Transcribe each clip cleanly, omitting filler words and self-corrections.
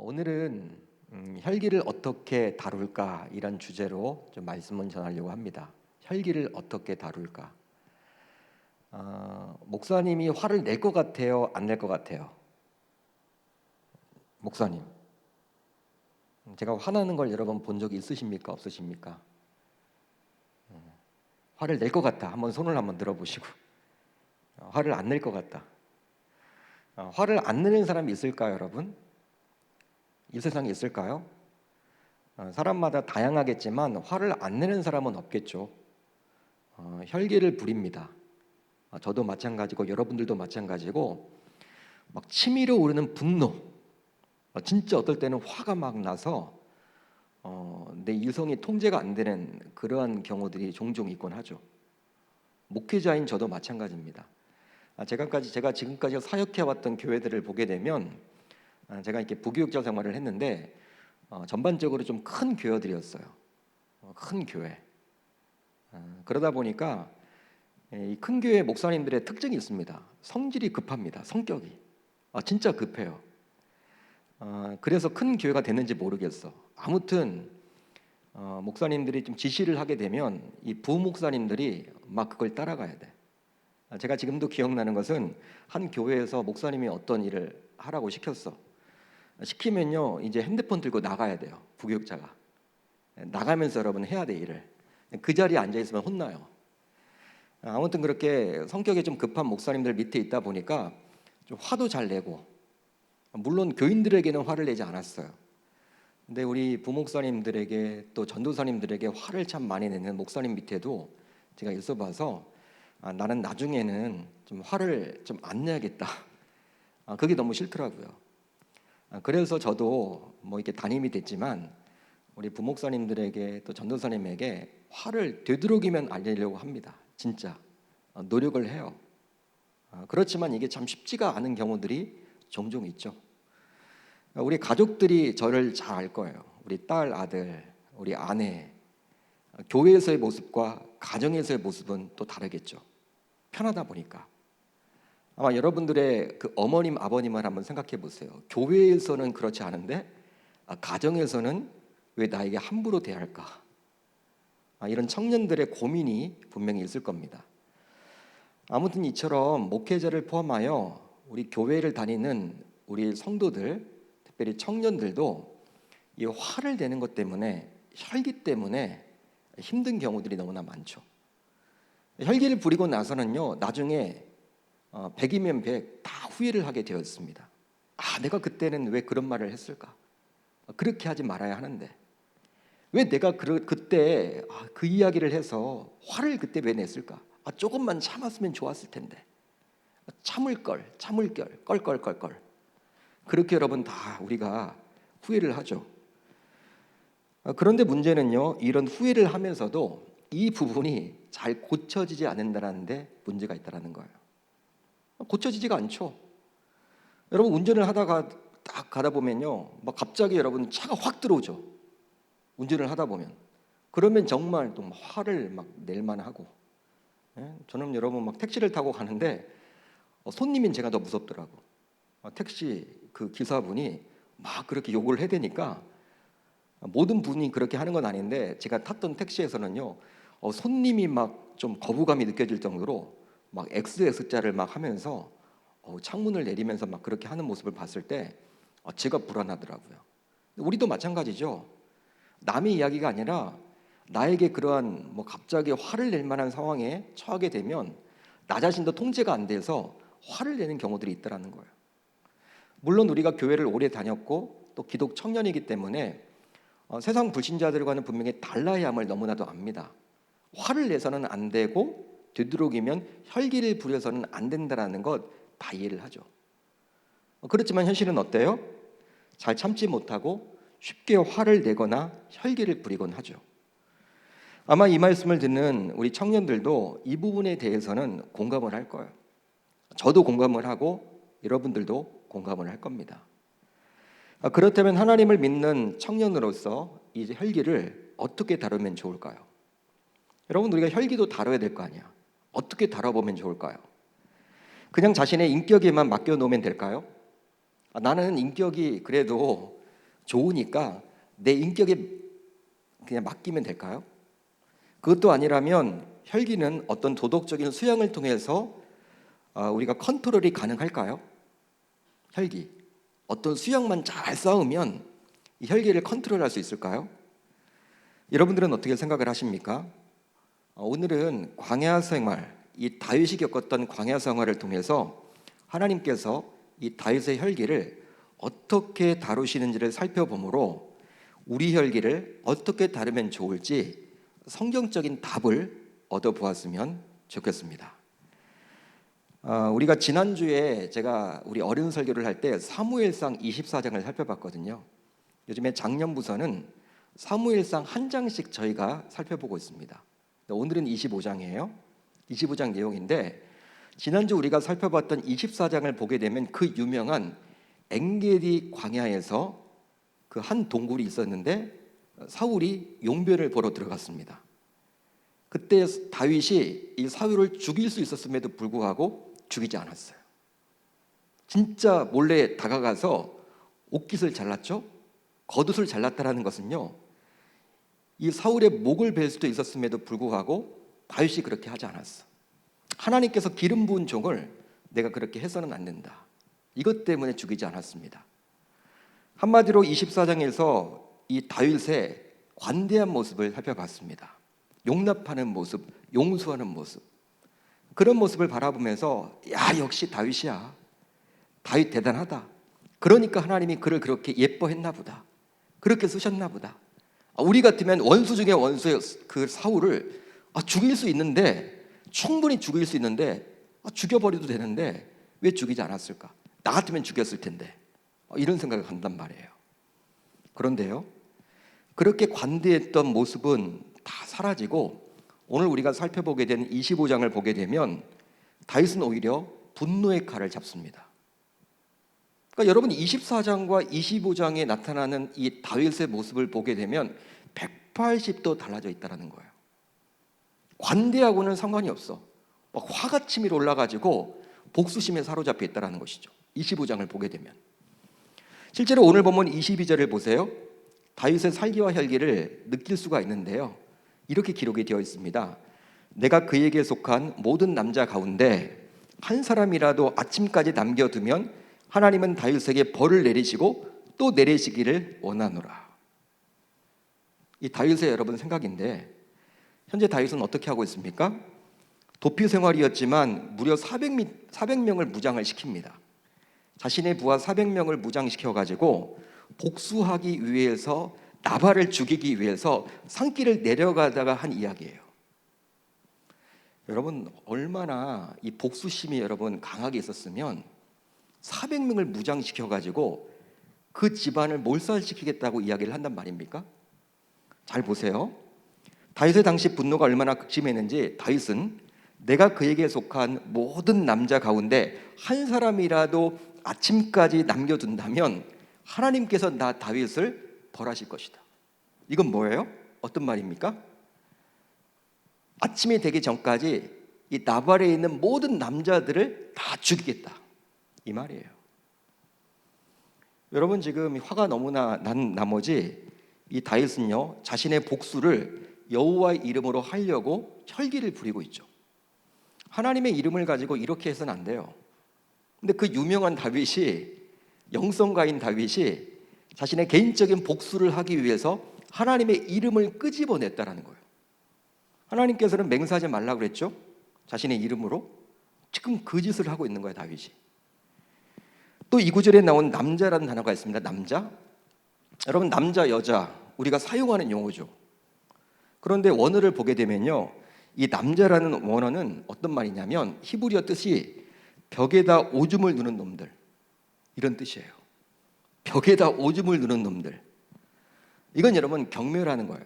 오늘은 혈기를 어떻게 다룰까 이런 주제로 좀 말씀을 전하려고 합니다. 혈기를 어떻게 다룰까? 목사님이 화를 낼 것 같아요? 안 낼 것 같아요? 목사님, 제가 화나는 걸 여러분 본 적이 있으십니까? 없으십니까? 화를 낼 것 같다. 한번 손을 한번 들어보시고, 화를 안 낼 것 같다. 화를 안 내는 사람이 있을까요, 여러분? 이 세상에 있을까요? 사람마다 다양하겠지만 화를 안 내는 사람은 없겠죠. 혈기를 부립니다. 저도 마찬가지고 여러분들도 마찬가지고 막 치밀어 오르는 분노, 진짜 어떨 때는 화가 막 나서 내 이성이 통제가 안 되는 그러한 경우들이 종종 있곤 하죠. 목회자인 저도 마찬가지입니다. 제가 지금까지 사역해 왔던 교회들을 보게 되면 제가 이렇게 부교육자 생활을 했는데 전반적으로 좀 큰 교회들이었어요. 큰 교회. 그러다 보니까 이 큰 교회 목사님들의 특징이 있습니다. 성질이 급합니다. 성격이 진짜 급해요. 그래서 큰 교회가 됐는지 모르겠어. 아무튼 목사님들이 좀 지시를 하게 되면 이 부목사님들이 막 그걸 따라가야 돼. 제가 지금도 기억나는 것은 한 교회에서 목사님이 어떤 일을 하라고 시켰어. 시키면요 이제 핸드폰 들고 나가야 돼요. 부교육자가 나가면서 여러분 해야 돼 일을. 그 자리에 앉아 있으면 혼나요. 아무튼 그렇게 성격이 좀 급한 목사님들 밑에 있다 보니까 좀 화도 잘 내고, 물론 교인들에게는 화를 내지 않았어요. 근데 우리 부목사님들에게 또 전도사님들에게 화를 참 많이 내는 목사님 밑에도 제가 있어봐서 나는 나중에는 좀 화를 좀 안 내야겠다. 그게 너무 싫더라고요. 그래서 저도 뭐 이렇게 담임이 됐지만 우리 부목사님들에게 또 전도사님에게 화를 되도록이면 안 내려고 합니다. 진짜 노력을 해요. 그렇지만 이게 참 쉽지가 않은 경우들이 종종 있죠. 우리 가족들이 저를 잘 알 거예요. 우리 딸, 아들, 우리 아내, 교회에서의 모습과 가정에서의 모습은 또 다르겠죠. 편하다 보니까. 아마 여러분들의 그 어머님, 아버님을 한번 생각해 보세요. 교회에서는 그렇지 않은데 가정에서는 왜 나에게 함부로 대할까? 이런 청년들의 고민이 분명히 있을 겁니다. 아무튼 이처럼 목회자를 포함하여 우리 교회를 다니는 우리 성도들, 특별히 청년들도 이 화를 내는 것 때문에, 혈기 때문에 힘든 경우들이 너무나 많죠. 혈기를 부리고 나서는요 나중에 100이면 100 다 후회를 하게 되었습니다. 내가 그때는 왜 그런 말을 했을까? 그렇게 하지 말아야 하는데 왜 내가 그때 그 이야기를 해서 화를 그때 왜 냈을까? 조금만 참았으면 좋았을 텐데. 참을 걸, 껄껄껄껄. 그렇게 여러분 다 우리가 후회를 하죠. 그런데 문제는요, 이런 후회를 하면서도 이 부분이 잘 고쳐지지 않는다는 데 문제가 있다는 거예요. 고쳐지지가 않죠. 여러분 운전을 하다가 딱 가다 보면요, 막 갑자기 여러분 차가 확 들어오죠. 운전을 하다 보면. 그러면 정말 또 화를 막 낼 만하고. 저는 여러분 막 택시를 타고 가는데 손님인 제가 더 무섭더라고. 택시 그 기사분이 막 그렇게 욕을 해대니까, 모든 분이 그렇게 하는 건 아닌데 제가 탔던 택시에서는요 손님이 막 좀 거부감이 느껴질 정도로 막 XX자를 막 하면서 창문을 내리면서 막 그렇게 하는 모습을 봤을 때 제가 불안하더라고요. 우리도 마찬가지죠. 남의 이야기가 아니라 나에게 그러한 뭐 갑자기 화를 낼 만한 상황에 처하게 되면 나 자신도 통제가 안 돼서 화를 내는 경우들이 있다라는 거예요. 물론 우리가 교회를 오래 다녔고 또 기독 청년이기 때문에 세상 불신자들과는 분명히 달라야 함을 너무나도 압니다. 화를 내서는 안 되고 되도록이면 혈기를 부려서는 안 된다라는 것 다 이해를 하죠. 그렇지만 현실은 어때요? 잘 참지 못하고 쉽게 화를 내거나 혈기를 부리곤 하죠. 아마 이 말씀을 듣는 우리 청년들도 이 부분에 대해서는 공감을 할 거예요. 저도 공감을 하고 여러분들도 공감을 할 겁니다. 그렇다면 하나님을 믿는 청년으로서 이 혈기를 어떻게 다루면 좋을까요? 여러분 우리가 혈기도 다뤄야 될 거 아니야. 어떻게 다뤄보면 좋을까요? 그냥 자신의 인격에만 맡겨놓으면 될까요? 나는 인격이 그래도 좋으니까 내 인격에 그냥 맡기면 될까요? 그것도 아니라면 혈기는 어떤 도덕적인 수양을 통해서 우리가 컨트롤이 가능할까요? 혈기, 어떤 수양만 잘 쌓으면 이 혈기를 컨트롤할 수 있을까요? 여러분들은 어떻게 생각을 하십니까? 오늘은 광야 생활, 이 다윗이 겪었던 광야 생활을 통해서 하나님께서 이 다윗의 혈기를 어떻게 다루시는지를 살펴보므로 우리 혈기를 어떻게 다루면 좋을지 성경적인 답을 얻어보았으면 좋겠습니다. 우리가 지난주에 제가 우리 어른 설교를 할 때 사무엘상 24장을 살펴봤거든요. 요즘에 작년부서는 사무엘상 한 장씩 저희가 살펴보고 있습니다. 오늘은 25장이에요. 25장 내용인데 지난주 우리가 살펴봤던 24장을 보게 되면 그 유명한 엔게디 광야에서 그 한 동굴이 있었는데 사울이 용변을 보러 들어갔습니다. 그때 다윗이 이 사울을 죽일 수 있었음에도 불구하고 죽이지 않았어요. 진짜 몰래 다가가서 옷깃을 잘랐죠. 겉옷을 잘랐다라는 것은요, 이 사울의 목을 벨 수도 있었음에도 불구하고 다윗이 그렇게 하지 않았어. 하나님께서 기름 부은 종을 내가 그렇게 해서는 안 된다. 이것 때문에 죽이지 않았습니다. 한마디로 24장에서 이 다윗의 관대한 모습을 살펴봤습니다. 용납하는 모습, 용서하는 모습, 그런 모습을 바라보면서 야, 역시 다윗이야. 다윗 대단하다. 그러니까 하나님이 그를 그렇게 예뻐했나 보다. 그렇게 쓰셨나 보다. 우리 같으면 원수 중에 원수의 그 사울을 죽일 수 있는데, 충분히 죽일 수 있는데 죽여버려도 되는데 왜 죽이지 않았을까? 나 같으면 죽였을 텐데. 이런 생각을 한단 말이에요. 그런데요, 그렇게 관대했던 모습은 다 사라지고 오늘 우리가 살펴보게 된 25장을 보게 되면 다윗은 오히려 분노의 칼을 잡습니다. 그러니까 여러분 24장과 25장에 나타나는 이 다윗의 모습을 보게 되면 180도 달라져 있다는 거예요. 관대하고는 상관이 없어. 화가 치밀어 올라가지고 복수심에 사로잡혀 있다는 것이죠. 25장을 보게 되면. 실제로 오늘 보면 22절을 보세요. 다윗의 살기와 혈기를 느낄 수가 있는데요, 이렇게 기록이 되어 있습니다. 내가 그에게 속한 모든 남자 가운데 한 사람이라도 아침까지 남겨두면 하나님은 다윗에게 벌을 내리시고 또 내리시기를 원하노라. 이 다윗의 여러분 생각인데 현재 다윗은 어떻게 하고 있습니까? 도피 생활이었지만 무려 400명을 무장을 시킵니다. 자신의 부하 400명을 무장시켜가지고 복수하기 위해서, 나발을 죽이기 위해서 산길을 내려가다가 한 이야기예요. 여러분 얼마나 이 복수심이 여러분 강하게 있었으면 400명을 무장시켜가지고 그 집안을 몰살시키겠다고 이야기를 한단 말입니까? 잘 보세요. 다윗의 당시 분노가 얼마나 극심했는지 다윗은 내가 그에게 속한 모든 남자 가운데 한 사람이라도 아침까지 남겨둔다면 하나님께서 나 다윗을 벌하실 것이다. 이건 뭐예요? 어떤 말입니까? 아침이 되기 전까지 이 나발에 있는 모든 남자들을 다 죽이겠다, 이 말이에요. 여러분 지금 화가 너무나 난 나머지 이 다윗은요, 자신의 복수를 여호와의 이름으로 하려고 혈기를 부리고 있죠. 하나님의 이름을 가지고 이렇게 해서는 안 돼요. 근데 그 유명한 다윗이, 영성가인 다윗이 자신의 개인적인 복수를 하기 위해서 하나님의 이름을 끄집어냈다라는 거예요. 하나님께서는 맹세하지 말라고 그랬죠. 자신의 이름으로. 지금 그 짓을 하고 있는 거예요, 다윗이. 또 이 구절에 나온 남자라는 단어가 있습니다. 남자. 여러분 남자, 여자 우리가 사용하는 용어죠. 그런데 원어를 보게 되면요, 이 남자라는 원어는 어떤 말이냐면 히브리어 뜻이 벽에다 오줌을 누는 놈들, 이런 뜻이에요. 벽에다 오줌을 누는 놈들. 이건 여러분 경멸하는 거예요.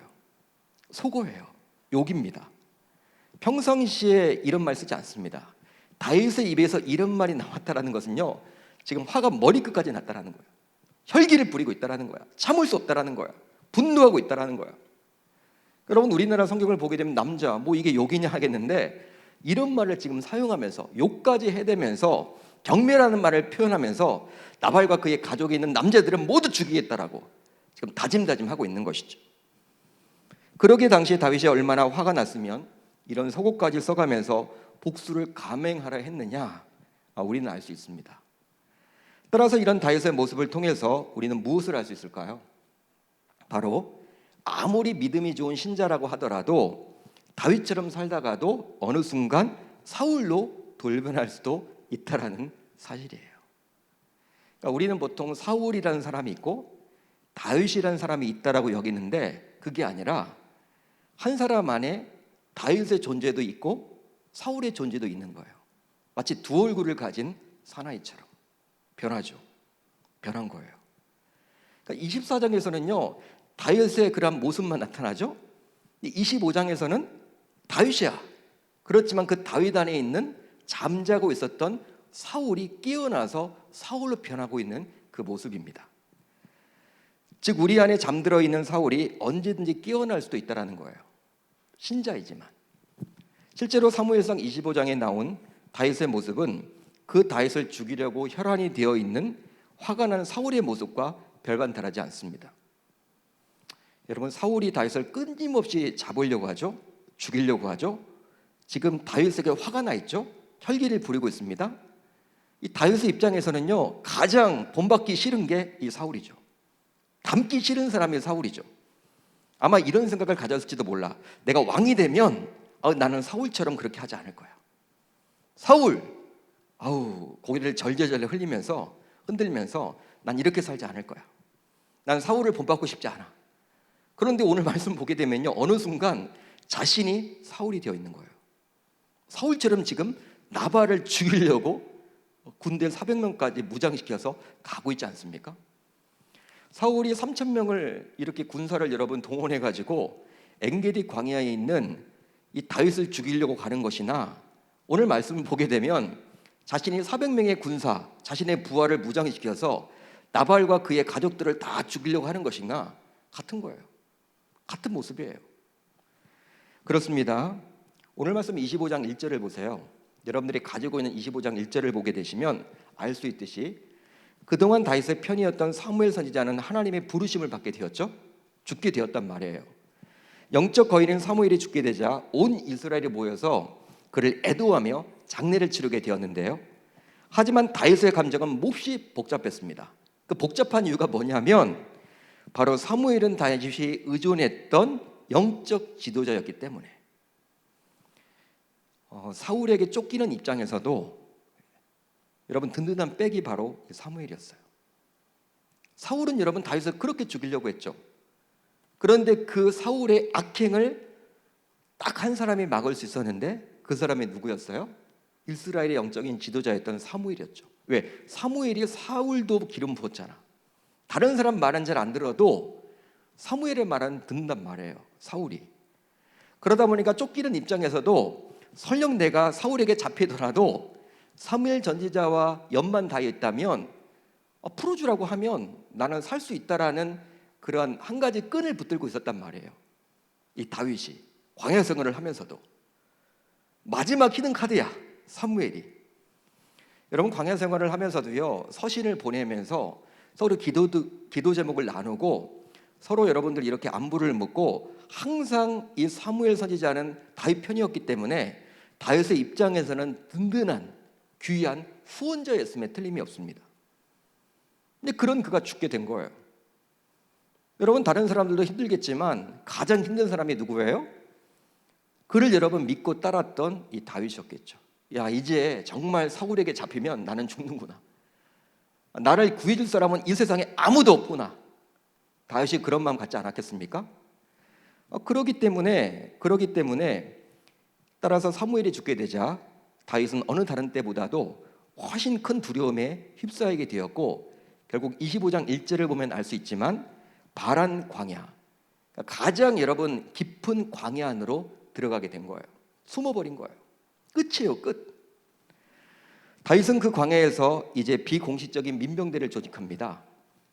속어예요. 욕입니다. 평상시에 이런 말 쓰지 않습니다. 다윗의 입에서 이런 말이 나왔다라는 것은요, 지금 화가 머리끝까지 났다라는 거예요. 혈기를 부리고 있다라는 거야. 참을 수 없다라는 거야. 분노하고 있다라는 거야. 여러분 우리나라 성경을 보게 되면 남자, 뭐 이게 욕이냐 하겠는데 이런 말을 지금 사용하면서 욕까지 해대면서 경멸하는 말을 표현하면서 나발과 그의 가족에 있는 남자들은 모두 죽이겠다라고 지금 다짐하고 있는 것이죠. 그러기에 당시에 다윗이 얼마나 화가 났으면 이런 서곡까지 써가면서 복수를 감행하려 했느냐, 우리는 알 수 있습니다. 따라서 이런 다윗의 모습을 통해서 우리는 무엇을 알 수 있을까요? 바로 아무리 믿음이 좋은 신자라고 하더라도 다윗처럼 살다가도 어느 순간 사울로 돌변할 수도 있다라는 사실이에요. 그러니까 우리는 보통 사울이라는 사람이 있고 다윗이라는 사람이 있다라고 여기는데, 그게 아니라 한 사람 안에 다윗의 존재도 있고 사울의 존재도 있는 거예요. 마치 두 얼굴을 가진 사나이처럼 변한 거예요. 그러니까 24장에서는요 다윗의 그런 모습만 나타나죠. 25장에서는 다윗이야. 그렇지만 그 다윗 안에 있는 잠자고 있었던 사울이 깨어나서 사울로 변하고 있는 그 모습입니다. 즉 우리 안에 잠들어 있는 사울이 언제든지 깨어날 수도 있다는 거예요. 신자이지만. 실제로 사무엘상 25장에 나온 다윗의 모습은 그 다윗을 죽이려고 혈안이 되어 있는 화가 난 사울의 모습과 별반 다르지 않습니다. 여러분, 사울이 다윗을 끊임없이 잡으려고 하죠. 죽이려고 하죠. 지금 다윗에게 화가 나 있죠. 혈기를 부리고 있습니다. 이 다윗의 입장에서는요 가장 본받기 싫은 게 이 사울이죠. 닮기 싫은 사람이 사울이죠. 아마 이런 생각을 가졌을지도 몰라. 내가 왕이 되면 나는 사울처럼 그렇게 하지 않을 거야. 사울, 고개를 절제절제 흔들면서 난 이렇게 살지 않을 거야. 난 사울을 본받고 싶지 않아. 그런데 오늘 말씀 보게 되면요 어느 순간 자신이 사울이 되어 있는 거예요. 사울처럼 지금 나발을 죽이려고 군대 400명까지 무장시켜서 가고 있지 않습니까? 사울이 3,000명을 이렇게 군사를 여러분 동원해가지고 엔게디 광야에 있는 이 다윗을 죽이려고 가는 것이나, 오늘 말씀을 보게 되면 자신이 400명의 군사, 자신의 부하를 무장시켜서 나발과 그의 가족들을 다 죽이려고 하는 것인가, 같은 거예요. 같은 모습이에요. 그렇습니다. 오늘 말씀 25장 1절을 보세요. 여러분들이 가지고 있는 25장 1절을 보게 되시면 알 수 있듯이 그동안 다윗의 편이었던 사무엘 선지자는 하나님의 부르심을 받게 되었죠. 죽게 되었단 말이에요. 영적 거인인 사무엘이 죽게 되자 온 이스라엘이 모여서 그를 애도하며 장례를 치르게 되었는데요. 하지만 다윗의 감정은 몹시 복잡했습니다. 그 복잡한 이유가 뭐냐면 바로 사무엘은 다윗이 의존했던 영적 지도자였기 때문에. 사울에게 쫓기는 입장에서도 여러분 든든한 백이 바로 사무엘이었어요. 사울은 여러분 다윗을 그렇게 죽이려고 했죠. 그런데 그 사울의 악행을 딱 한 사람이 막을 수 있었는데 그 사람이 누구였어요? 이스라엘의 영적인 지도자였던 사무엘이었죠. 왜? 사무엘이 사울도 기름 부었잖아. 다른 사람 말은 잘 안 들어도 사무엘의 말은 듣는단 말이에요. 사울이. 그러다 보니까 쫓기는 입장에서도 설령 내가 사울에게 잡히더라도 사무엘 전지자와 연만 닿아 있다면 풀어주라고 하면 나는 살 수 있다라는 그런 한 가지 끈을 붙들고 있었단 말이에요. 이 다윗이 광야 생활을 하면서도 마지막 히든 카드야, 사무엘이. 여러분 광야 생활을 하면서도요 서신을 보내면서 서로 기도 제목을 나누고 서로 여러분들 이렇게 안부를 묻고 항상 이 사무엘 선지자는 다윗 편이었기 때문에 다윗의 입장에서는 든든한 귀한 후원자였음에 틀림이 없습니다. 근데 그런 그가 죽게 된 거예요. 여러분 다른 사람들도 힘들겠지만 가장 힘든 사람이 누구예요? 그를 여러분 믿고 따랐던 이 다윗이었겠죠. 야, 이제 정말 사울에게 잡히면 나는 죽는구나. 나를 구해줄 사람은 이 세상에 아무도 없구나. 다윗이 그런 마음 갖지 않았겠습니까? 그러기 때문에 따라서 사무엘이 죽게 되자 다윗은 어느 다른 때보다도 훨씬 큰 두려움에 휩싸이게 되었고 결국 25장 1절을 보면 알 수 있지만 바란 광야, 가장 여러분 깊은 광야 안으로 들어가게 된 거예요. 숨어버린 거예요. 끝이에요, 끝. 다윗은 그 광야에서 이제 비공식적인 민병대를 조직합니다.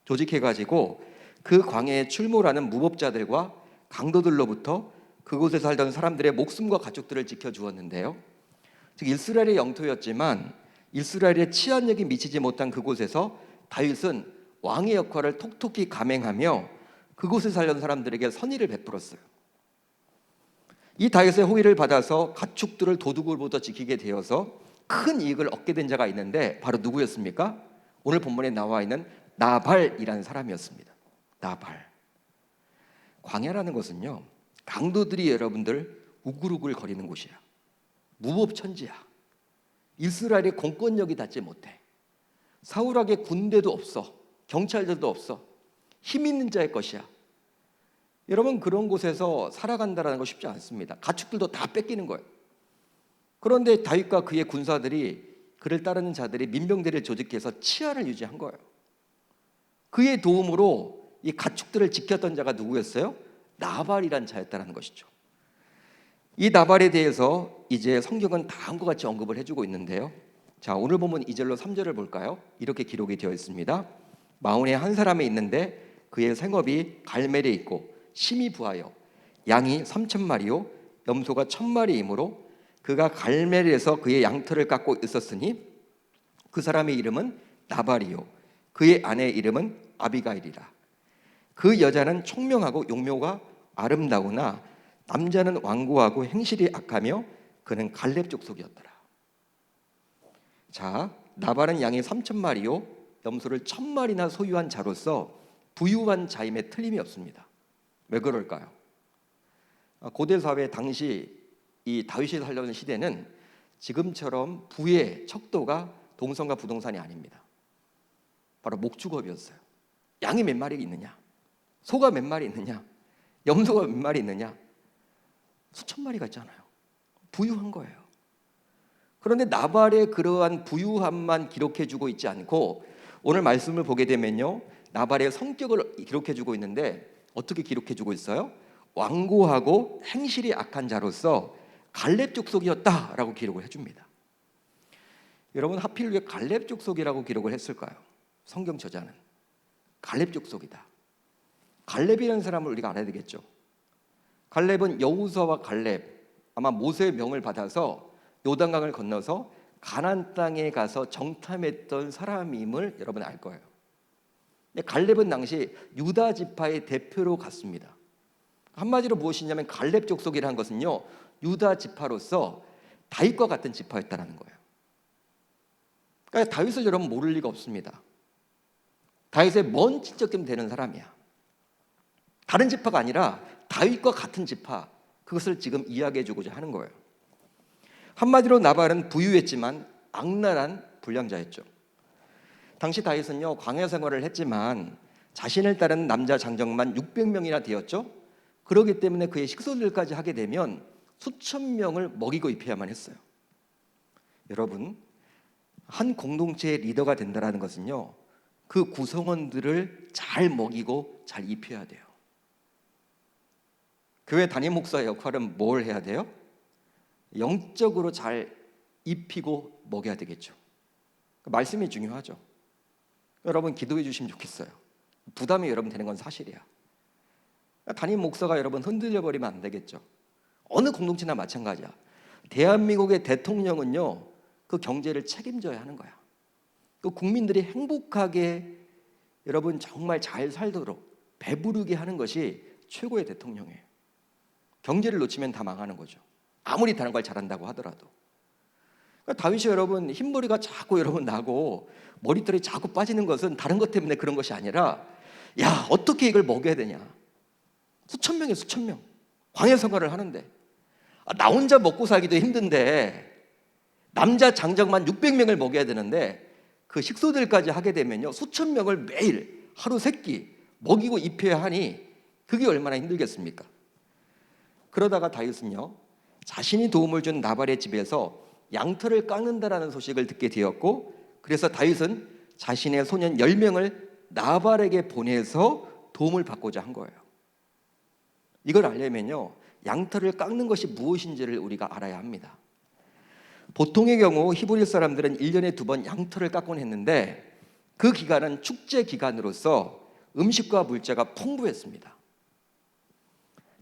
조직해가지고 그 광야에 출몰하는 무법자들과 강도들로부터 그곳에 살던 사람들의 목숨과 가족들을 지켜주었는데요. 즉 이스라엘의 영토였지만 이스라엘의 치안력이 미치지 못한 그곳에서 다윗은 왕의 역할을 톡톡히 감행하며 그곳에 살던 사람들에게 선의를 베풀었어요. 이 다윗의 호의를 받아서 가축들을 도둑으로부터 지키게 되어서 큰 이익을 얻게 된 자가 있는데 바로 누구였습니까? 오늘 본문에 나와 있는 나발이라는 사람이었습니다. 나발. 광야라는 것은요, 강도들이 여러분들 우글우글 거리는 곳이야. 무법천지야. 이스라엘의 공권력이 닿지 못해. 사울에게 군대도 없어. 경찰들도 없어. 힘 있는 자의 것이야. 여러분, 그런 곳에서 살아간다는 거 쉽지 않습니다. 가축들도 다 뺏기는 거예요. 그런데 다윗과 그의 군사들이, 그를 따르는 자들이 민병대를 조직해서 치안을 유지한 거예요. 그의 도움으로 이 가축들을 지켰던 자가 누구였어요? 나발이란 자였다는 것이죠. 이 나발에 대해서 이제 성경은 다음과 같이 언급을 해주고 있는데요. 자, 오늘 보면 2절로 3절을 볼까요? 이렇게 기록이 되어 있습니다. 마온에 한 사람이 있는데 그의 생업이 갈멜에 있고 심이 부하여 양이 3,000마리요 염소가 1,000마리이므로 그가 갈멜에서 그의 양털을 깎고 있었으니 그 사람의 이름은 나발이요 그의 아내의 이름은 아비가일이라. 그 여자는 총명하고 용모가 아름다우나 남자는 완고하고 행실이 악하며 그는 갈렙 족속이었더라. 자, 나발은 양이 3,000마리요 염소를 1,000마리나 소유한 자로서 부유한 자임에 틀림이 없습니다. 왜 그럴까요? 고대 사회 당시 이 다윗이 살던 시대는 지금처럼 부의 척도가 동성과 부동산이 아닙니다. 바로 목축업이었어요. 양이 몇 마리 있느냐, 소가 몇 마리 있느냐, 염소가 몇 마리 있느냐, 수천 마리가 있잖아요. 부유한 거예요. 그런데 나발의 그러한 부유함만 기록해주고 있지 않고 오늘 말씀을 보게 되면요, 나발의 성격을 기록해주고 있는데 어떻게 기록해주고 있어요? 완고하고 행실이 악한 자로서 갈렙 족속이었다라고 기록을 해줍니다. 여러분, 하필 왜 갈렙 족속이라고 기록을 했을까요? 성경 저자는 갈렙 족속이다. 갈렙이라는 사람을 우리가 알아야 되겠죠. 갈렙은 여호수아와 갈렙, 아마 모세의 명을 받아서 요단강을 건너서 가나안 땅에 가서 정탐했던 사람임을 여러분 알 거예요. 갈렙은 당시 유다 지파의 대표로 갔습니다. 한마디로 무엇이냐면 갈렙 족속이라는 것은요, 유다 지파로서 다윗과 같은 지파였다는 거예요. 그러니까 다윗을 여러분 모를 리가 없습니다. 다윗의 먼 친척쯤 되는 사람이야. 다른 지파가 아니라 다윗과 같은 지파, 그것을 지금 이야기해 주고자 하는 거예요. 한마디로 나발은 부유했지만 악랄한 불량자였죠. 당시 다윗은요, 광야 생활을 했지만 자신을 따르는 남자 장정만 600명이나 되었죠. 그렇기 때문에 그의 식소들까지 하게 되면 수천 명을 먹이고 입혀야만 했어요. 여러분, 한 공동체의 리더가 된다는 것은요, 그 구성원들을 잘 먹이고 잘 입혀야 돼요. 교회 담임 목사의 역할은 뭘 해야 돼요? 영적으로 잘 입히고 먹여야 되겠죠. 말씀이 중요하죠. 여러분 기도해 주시면 좋겠어요. 부담이 여러분 되는 건 사실이야. 담임 목사가 여러분 흔들려 버리면 안 되겠죠. 어느 공동체나 마찬가지야. 대한민국의 대통령은요, 그 경제를 책임져야 하는 거야. 그 국민들이 행복하게 여러분 정말 잘 살도록 배부르게 하는 것이 최고의 대통령이에요. 경제를 놓치면 다 망하는 거죠. 아무리 다른 걸 잘한다고 하더라도. 그러니까 다윗이 여러분 흰머리가 자꾸 여러분 나고 머리털이 자꾸 빠지는 것은 다른 것 때문에 그런 것이 아니라, 야, 어떻게 이걸 먹여야 되냐. 수천 명에 수천 명 광야 생활을 하는데, 나 혼자 먹고 살기도 힘든데 남자 장정만 600명을 먹여야 되는데 그 식소들까지 하게 되면요, 수천 명을 매일 하루 세 끼 먹이고 입혀야 하니 그게 얼마나 힘들겠습니까? 그러다가 다윗은요, 자신이 도움을 준 나발의 집에서 양털을 깎는다라는 소식을 듣게 되었고, 그래서 다윗은 자신의 소년 10명을 나발에게 보내서 도움을 받고자 한 거예요. 이걸 알려면요, 양털을 깎는 것이 무엇인지를 우리가 알아야 합니다. 보통의 경우 히브리 사람들은 1년에 2번 양털을 깎곤 했는데 그 기간은 축제 기간으로서 음식과 물자가 풍부했습니다.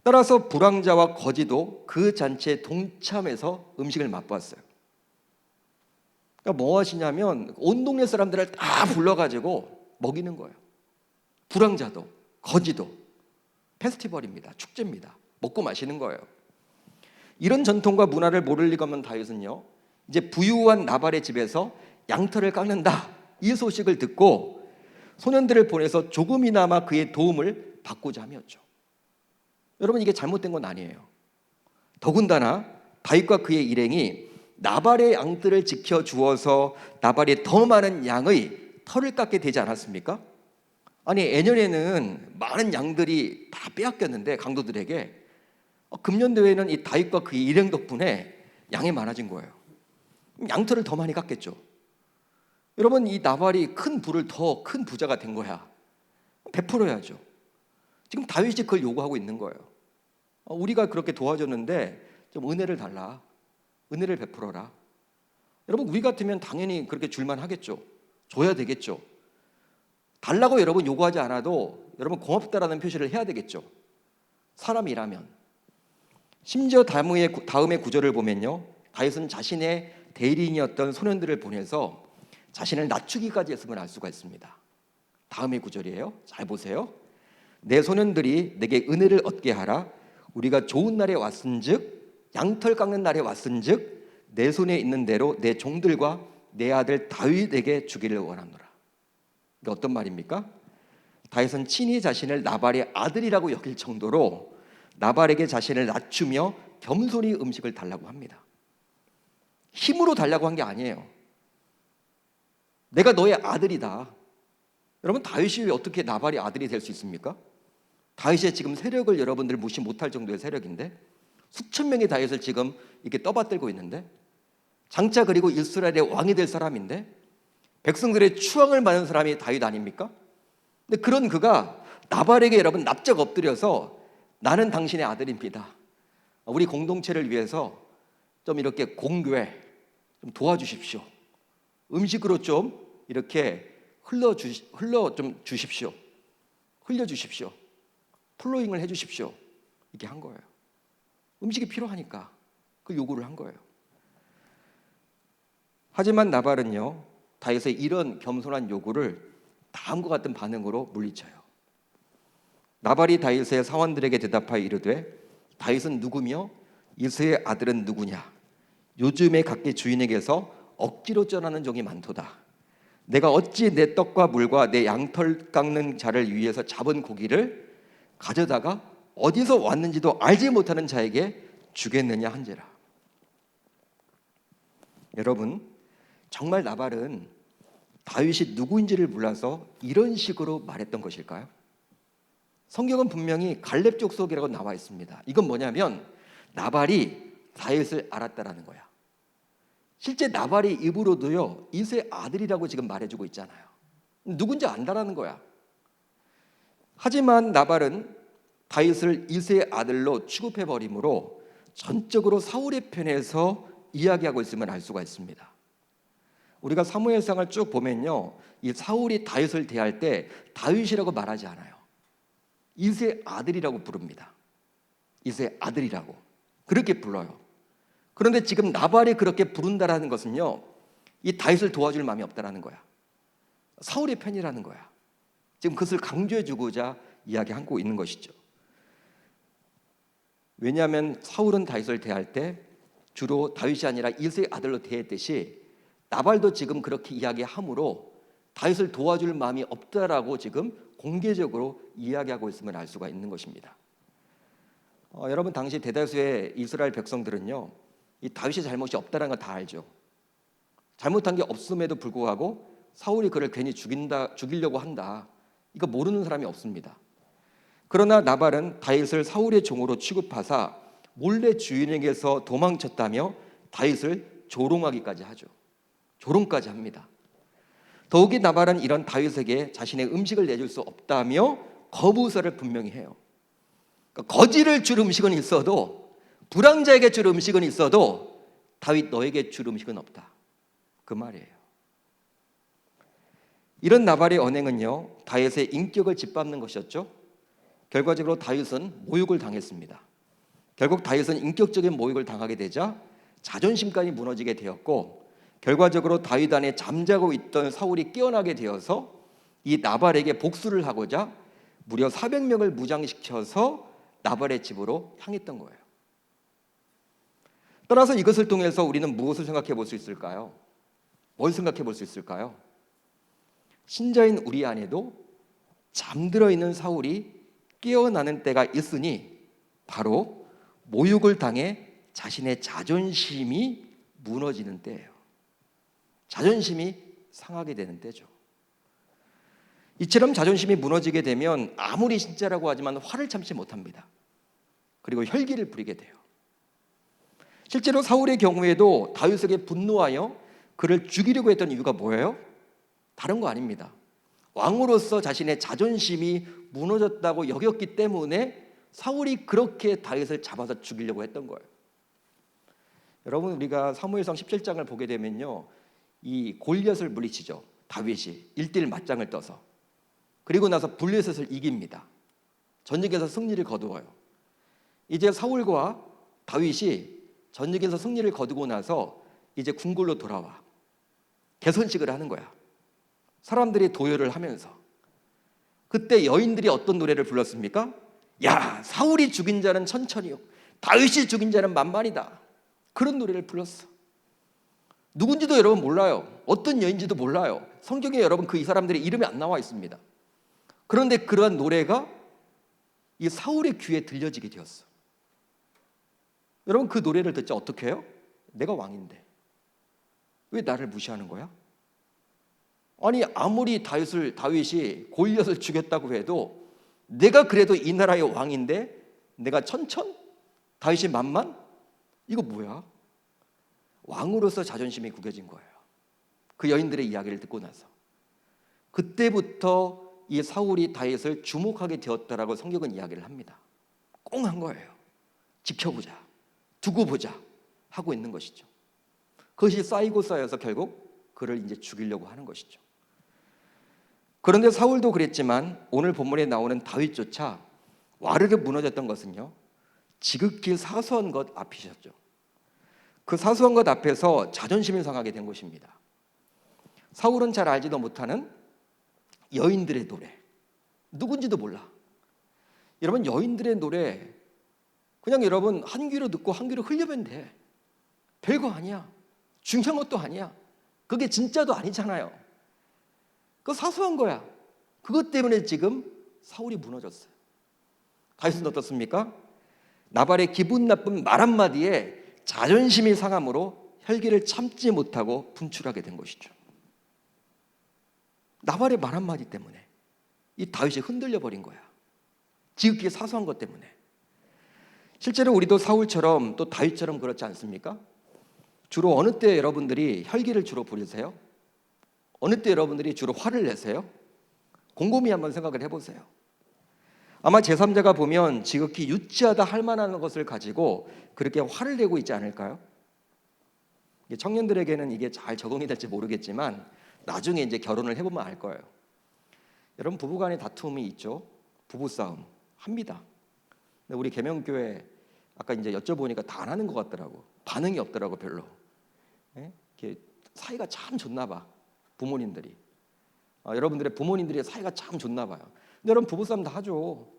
따라서 불황자와 거지도 그 잔치에 동참해서 음식을 맛보았어요. 그러니까 뭐 하시냐면 온 동네 사람들을 다 불러가지고 먹이는 거예요. 불황자도 거지도 페스티벌입니다. 축제입니다. 먹고 마시는 거예요. 이런 전통과 문화를 모를 리가 없는 다윗은요, 이제 부유한 나발의 집에서 양털을 깎는다, 이 소식을 듣고 소년들을 보내서 조금이나마 그의 도움을 받고자 함이었죠. 여러분, 이게 잘못된 건 아니에요. 더군다나 다윗과 그의 일행이 나발의 양들을 지켜주어서 나발이 더 많은 양의 털을 깎게 되지 않았습니까? 아니, 예년에는 많은 양들이 다 빼앗겼는데 강도들에게, 금년도에는 이 다윗과 그의 일행 덕분에 양이 많아진 거예요. 양털을 더 많이 깎겠죠. 여러분, 이 나발이 큰 부를 더 큰 부자가 된 거야. 베풀어야죠. 지금 다윗이 그걸 요구하고 있는 거예요. 우리가 그렇게 도와줬는데 좀 은혜를 달라. 은혜를 베풀어라. 여러분, 우리 같으면 당연히 그렇게 줄만 하겠죠. 줘야 되겠죠. 달라고 여러분 요구하지 않아도 여러분 고맙다라는 표시를 해야 되겠죠. 사람이라면. 심지어 다음의 구절을 보면요, 다윗은 자신의 대리인이었던 소년들을 보내서 자신을 낮추기까지 했음을 알 수가 있습니다. 다음의 구절이에요. 잘 보세요. 내 소년들이 내게 은혜를 얻게 하라. 우리가 좋은 날에 왔은즉, 양털 깎는 날에 왔은즉 내 손에 있는 대로 내 종들과 내 아들 다윗에게 주기를 원하노라. 이게 어떤 말입니까? 다윗은 친히 자신을 나발의 아들이라고 여길 정도로 나발에게 자신을 낮추며 겸손히 음식을 달라고 합니다. 힘으로 달라고 한 게 아니에요. 내가 너의 아들이다. 여러분, 다윗이 왜 어떻게 나발의 아들이 될 수 있습니까? 다윗의 지금 세력을 여러분들 무시 못할 정도의 세력인데, 수천 명의 다윗을 지금 이렇게 떠받들고 있는데, 장차 그리고 이스라엘의 왕이 될 사람인데, 백성들의 추앙을 받는 사람이 다윗 아닙니까? 근데 그런 그가 나발에게 여러분 납작 엎드려서 나는 당신의 아들입니다. 우리 공동체를 위해서 좀 이렇게 공교회 좀 도와주십시오. 음식으로 좀 이렇게 흘려주십시오. 플로잉을 해주십시오. 이렇게 한 거예요. 음식이 필요하니까 그 요구를 한 거예요. 하지만 나발은요, 다윗의 이런 겸손한 요구를 다음과 같은 반응으로 물리쳐요. 나발이 다윗의 사원들에게 대답하여 이르되, 다윗은 누구며 이새의 아들은 누구냐? 요즘에 각기 주인에게서 억지로 쪄나는 종이 많도다. 내가 어찌 내 떡과 물과 내 양털 깎는 자를 위해서 잡은 고기를 가져다가 어디서 왔는지도 알지 못하는 자에게 주겠느냐 한지라. 여러분, 정말 나발은 다윗이 누구인지를 몰라서 이런 식으로 말했던 것일까요? 성경은 분명히 갈렙 족속이라고 나와 있습니다. 이건 뭐냐면 나발이 다윗을 알았다라는 거야. 실제 나발이 입으로도요, 이새의 아들이라고 지금 말해주고 있잖아요. 누군지 안다라는 거야. 하지만 나발은 다윗을 이새의 아들로 취급해버리므로 전적으로 사울의 편에서 이야기하고 있음을 알 수가 있습니다. 우리가 사무엘상을 쭉 보면요, 이 사울이 다윗을 대할 때 다윗이라고 말하지 않아요. 이새의 아들이라고 부릅니다. 이새의 아들이라고 그렇게 불러요. 그런데 지금 나발이 그렇게 부른다라는 것은요, 이 다윗을 도와줄 마음이 없다라는 거야. 사울의 편이라는 거야. 지금 그것을 강조해주고자 이야기하고 있는 것이죠. 왜냐하면 사울은 다윗을 대할 때 주로 다윗이 아니라 이새의 아들로 대했듯이 나발도 지금 그렇게 이야기하므로 다윗을 도와줄 마음이 없다라고 지금 공개적으로 이야기하고 있음을 알 수가 있는 것입니다. 여러분, 당시 대다수의 이스라엘 백성들은요, 이 다윗의 잘못이 없다는 걸 다 알죠. 잘못한 게 없음에도 불구하고 사울이 그를 괜히 죽이려고 한다, 이거 모르는 사람이 없습니다. 그러나 나발은 다윗을 사울의 종으로 취급하사 몰래 주인에게서 도망쳤다며 다윗을 조롱하기까지 하죠. 조롱까지 합니다. 더욱이 나발은 이런 다윗에게 자신의 음식을 내줄 수 없다며 거부서를 분명히 해요. 그러니까 거지를 줄 음식은 있어도, 불황자에게 줄 음식은 있어도 다윗 너에게 줄 음식은 없다, 그 말이에요. 이런 나발의 언행은요, 다윗의 인격을 짓밟는 것이었죠. 결과적으로 다윗은 모욕을 당했습니다. 결국 다윗은 인격적인 모욕을 당하게 되자 자존심까지 무너지게 되었고, 결과적으로 다윗 안에 잠자고 있던 사울이 깨어나게 되어서 이 나발에게 복수를 하고자 무려 400명을 무장시켜서 나발의 집으로 향했던 거예요. 따라서 이것을 통해서 우리는 무엇을 생각해 볼 수 있을까요? 뭘 생각해 볼 수 있을까요? 신자인 우리 안에도 잠들어 있는 사울이 깨어나는 때가 있으니 바로 모욕을 당해 자신의 자존심이 무너지는 때예요. 자존심이 상하게 되는 때죠. 이처럼 자존심이 무너지게 되면 아무리 신자라고 하지만 화를 참지 못합니다. 그리고 혈기를 부리게 돼요. 실제로 사울의 경우에도 다윗에게 분노하여 그를 죽이려고 했던 이유가 뭐예요? 다른 거 아닙니다. 왕으로서 자신의 자존심이 무너졌다고 여겼기 때문에 사울이 그렇게 다윗을 잡아서 죽이려고 했던 거예요. 여러분, 우리가 사무엘상 17장을 보게 되면요, 이 골리앗을 물리치죠. 다윗이 1대1 맞짱을 떠서. 그리고 나서 블레셋을 이깁니다. 전쟁에서 승리를 거두어요. 이제 사울과 다윗이 전쟁에서 승리를 거두고 나서 이제 궁궐로 돌아와 개선식을 하는 거야. 사람들이 도열을 하면서. 그때 여인들이 어떤 노래를 불렀습니까? 야, 사울이 죽인 자는 천천히요, 다윗이 죽인 자는 만만이다. 그런 노래를 불렀어. 누군지도 여러분 몰라요. 어떤 여인지도 몰라요. 성경에 여러분 이 사람들의 이름이 안 나와 있습니다. 그런데 그러한 노래가 이 사울의 귀에 들려지게 되었어. 여러분, 그 노래를 듣자 어떻게 해요? 내가 왕인데 왜 나를 무시하는 거야? 아니, 아무리 다윗이 골리앗을 죽였다고 해도 내가 그래도 이 나라의 왕인데 내가 천천? 다윗이 만만? 이거 뭐야? 왕으로서 자존심이 구겨진 거예요. 그 여인들의 이야기를 듣고 나서. 그때부터 이 사울이 다윗을 주목하게 되었다라고 성경은 이야기를 합니다. 꽁한 거예요. 지켜보자, 두고 보자 하고 있는 것이죠. 그것이 쌓이고 쌓여서 결국 그를 이제 죽이려고 하는 것이죠. 그런데 사울도 그랬지만 오늘 본문에 나오는 다윗조차 와르르 무너졌던 것은요, 지극히 사소한 것 앞이셨죠. 그 사소한 것 앞에서 자존심이 상하게 된 것입니다. 사울은 잘 알지도 못하는 여인들의 노래, 누군지도 몰라. 여러분, 여인들의 노래 그냥 여러분 한 귀로 듣고 한 귀로 흘려면 돼. 별거 아니야. 중요한 것도 아니야. 그게 진짜도 아니잖아요. 그 사소한 거야. 그것 때문에 지금 사울이 무너졌어요. 다윗은 어떻습니까? 나발의 기분 나쁜 말 한마디에 자존심이 상함으로 혈기를 참지 못하고 분출하게 된 것이죠. 나발의 말 한마디 때문에 이 다윗이 흔들려 버린 거야. 지극히 사소한 것 때문에. 실제로 우리도 사울처럼 또 다윗처럼 그렇지 않습니까? 주로 어느 때 여러분들이 혈기를 주로 부리세요? 어느 때 여러분들이 주로 화를 내세요? 곰곰이 한번 생각을 해보세요. 아마 제3자가 보면 지극히 유치하다 할 만한 것을 가지고 그렇게 화를 내고 있지 않을까요? 청년들에게는 이게 잘 적응이 될지 모르겠지만 나중에 이제 결혼을 해보면 알 거예요. 여러분, 부부간의 다툼이 있죠. 부부싸움 합니다. 근데 우리 계명교회 아까 이제 여쭤보니까 다 안 하는 것 같더라고. 반응이 없더라고, 별로. 이렇게 사이가 참 좋나 봐, 부모님들이. 여러분들의 부모님들의 사이가 참 좋나 봐요. 근데 여러분, 부부싸움 다 하죠.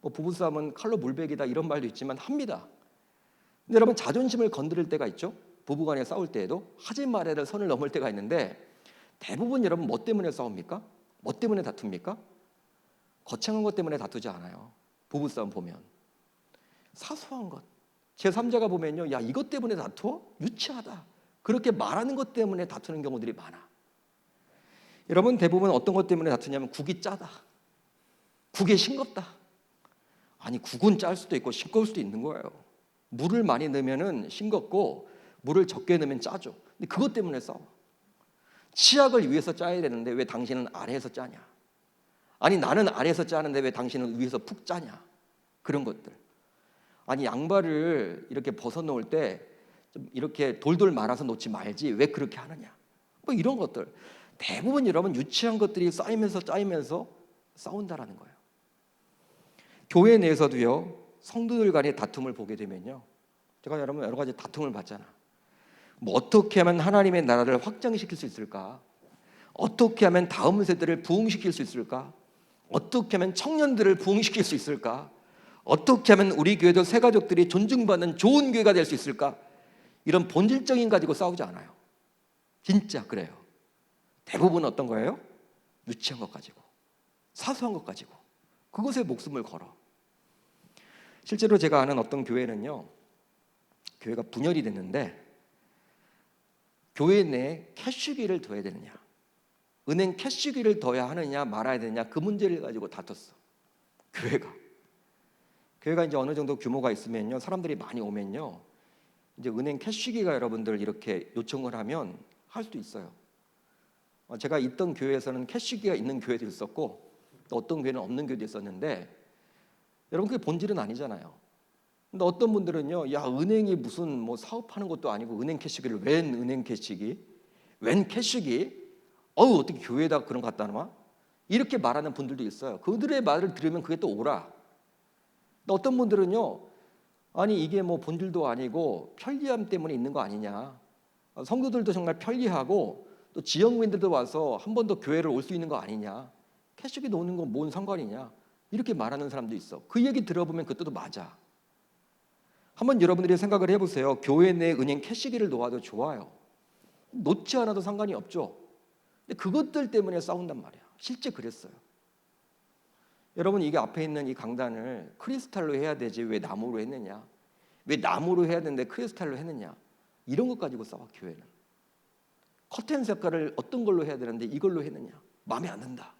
뭐 부부싸움은 칼로 물베기다 이런 말도 있지만 합니다. 근데 여러분, 자존심을 건드릴 때가 있죠. 부부간에 싸울 때에도 하지 말아야 될 선을 넘을 때가 있는데 대부분 여러분 뭐 때문에 싸웁니까? 뭐 때문에 다툽니까? 거창한 것 때문에 다투지 않아요. 부부싸움 보면 사소한 것, 제3자가 보면요, 야, 이것 때문에 다투어? 유치하다, 그렇게 말하는 것 때문에 다투는 경우들이 많아. 여러분, 대부분 어떤 것 때문에 다투냐면 국이 짜다, 국이 싱겁다. 아니, 국은 짤 수도 있고 싱거울 수도 있는 거예요. 물을 많이 넣으면 싱겁고 물을 적게 넣으면 짜죠. 근데 그것 때문에 싸워. 치약을 위에서 짜야 되는데 왜 당신은 아래에서 짜냐? 아니, 나는 아래에서 짜는데 왜 당신은 위에서 푹 짜냐? 그런 것들. 아니, 양말을 이렇게 벗어 놓을 때 좀 이렇게 돌돌 말아서 놓지 말지 왜 그렇게 하느냐? 뭐 이런 것들. 대부분 여러분 유치한 것들이 쌓이면서 싸운다라는 거예요. 교회 내에서도요, 성도들 간의 다툼을 보게 되면요, 제가 여러분 여러 가지 다툼을 봤잖아. 뭐 어떻게 하면 하나님의 나라를 확장시킬 수 있을까? 어떻게 하면 다음 세대를 부흥시킬 수 있을까? 어떻게 하면 청년들을 부흥시킬 수 있을까? 어떻게 하면 우리 교회도 새 가족들이 존중받는 좋은 교회가 될 수 있을까? 이런 본질적인 가지고 싸우지 않아요. 진짜 그래요. 대부분 어떤 거예요? 유치한 것 가지고, 사소한 것 가지고 그것에 목숨을 걸어. 실제로 제가 아는 어떤 교회는요, 교회가 분열이 됐는데 교회 내에 캐시기를 둬야 되느냐, 은행 캐시기를 둬야 하느냐 말아야 되느냐, 그 문제를 가지고 다퉜어. 교회가 이제 어느 정도 규모가 있으면요, 사람들이 많이 오면요, 이제 은행 캐시기가 여러분들 이렇게 요청을 하면 할 수도 있어요. 제가 있던 교회에서는 캐시기가 있는 교회도 있었고 또 어떤 교회는 없는 교회도 있었는데, 여러분 그게 본질은 아니잖아요. 근데 어떤 분들은요, 야, 은행이 무슨 뭐 사업하는 것도 아니고 은행 캐시기를, 웬 은행 캐시기, 웬 캐시기, 어떻게 교회에다 그런 거 갖다 놔? 이렇게 말하는 분들도 있어요. 그들의 말을 들으면 그게 또 오라. 근데 어떤 분들은요, 아니 이게 뭐 본질도 아니고 편리함 때문에 있는 거 아니냐, 성도들도 정말 편리하고 또 지역민들도 와서 한 번 더 교회를 올 수 있는 거 아니냐, 캐시기 놓는 건 뭔 상관이냐, 이렇게 말하는 사람도 있어. 그 얘기 들어보면 그것도 맞아. 한번 여러분들이 생각을 해보세요. 교회 내 은행 캐시기를 놓아도 좋아요. 놓지 않아도 상관이 없죠. 근데 그것들 때문에 싸운단 말이야. 실제 그랬어요. 여러분, 이게 앞에 있는 이 강단을 크리스탈로 해야 되지 왜 나무로 했느냐, 왜 나무로 해야 되는데 크리스탈로 했느냐, 이런 것 가지고 싸워. 교회는 커튼 색깔을 어떤 걸로 해야 되는데 이걸로 했느냐, 마음에 안 든다.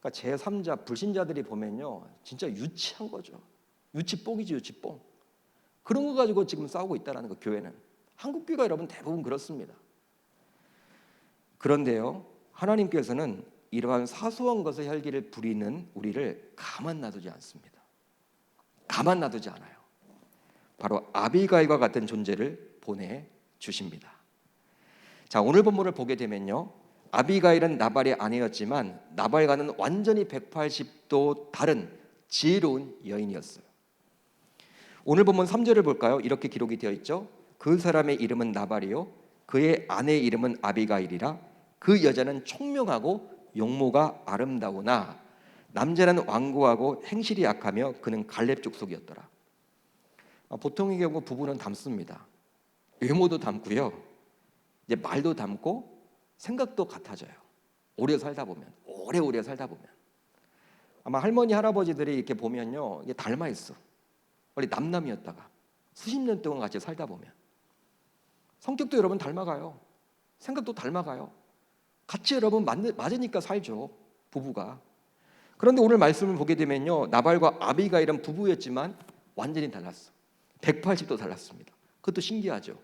그러니까 제3자 불신자들이 보면요, 진짜 유치한 거죠. 유치뽕이지, 유치뽕. 그런 거 가지고 지금 싸우고 있다는 거. 교회는, 한국교회가 여러분 대부분 그렇습니다. 그런데요, 하나님께서는 이러한 사소한 것의 혈기를 부리는 우리를 가만 놔두지 않습니다. 가만 놔두지 않아요. 바로 아비가일과 같은 존재를 보내주십니다. 자, 오늘 본문을 보게 되면요, 아비가일은 나발의 아내였지만 나발과는 완전히 180도 다른 지혜로운 여인이었어요. 오늘 본문 3절을 볼까요? 이렇게 기록이 되어 있죠. 그 사람의 이름은 나발이요, 그의 아내의 이름은 아비가일이라. 그 여자는 총명하고 용모가 아름다우나 남자는 완고하고 행실이 약하며 그는 갈렙 족속이었더라. 보통의 경우 부부는 닮습니다. 외모도 닮고요, 이제 말도 닮고 생각도 같아져요. 오래 살다 보면, 오래오래 살다 보면. 아마 할머니 할아버지들이 이렇게 보면요, 이게 닮아 있어. 원래 남남이었다가 수십 년 동안 같이 살다 보면 성격도 여러분 닮아가요. 생각도 닮아가요. 같이 여러분 맞으니까 살죠, 부부가. 그런데 오늘 말씀을 보게 되면요, 나발과 아비가일은 부부였지만 완전히 달랐어. 180도 달랐습니다. 그것도 신기하죠.